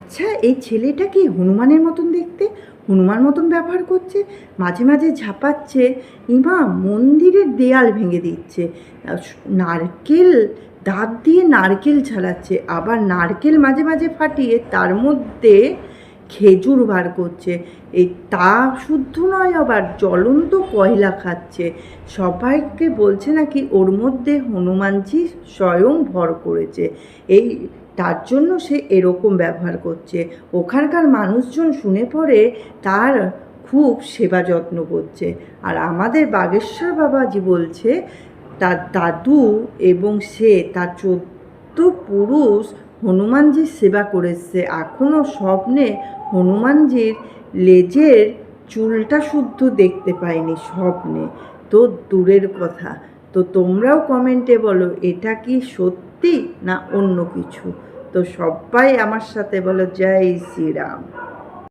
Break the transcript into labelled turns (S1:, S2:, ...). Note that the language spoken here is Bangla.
S1: আচ্ছা, এই ছেলেটা কি হনুমানের মতন দেখতে? হনুমান মতন ব্যবহার করছে, মাঝে মাঝে ঝাঁপাচ্ছে, ইমা মন্দিরের দেয়াল ভেঙে দিচ্ছে, নারকেল দাঁত দিয়ে নারকেল ছাড়াচ্ছে, আবার নারকেল মাঝে মাঝে ফাটিয়ে তার মধ্যে খেজুর বার করছে। এই তা শুদ্ধ নয়, আবার জ্বলন্ত কয়লা খাচ্ছে। সবাইকে বলছে নাকি ওর মধ্যে হনুমানজি স্বয়ং ভর করেছে, এই তার জন্য সে এরকম ব্যবহার করছে। ওখানকার মানুষজন শুনে পড়ে তার খুব সেবা যত্ন করছে। আর আমাদের বাগেশ্বর বাবাজি বলছে তার দাদু এবং সে তার 14 পুরুষ হনুমানজির সেবা করেছে, এখনও স্বপ্নে হনুমানজির লেজের চুলটা শুদ্ধ দেখতে পায়নি স্বপ্নে, তো দূরের কথা। তো তোমরাও কমেন্টে বলো এটা কি সত্যি না অন্য কিছু। তো সবাই আমার সাথে বলো জয় শ্রীরাম।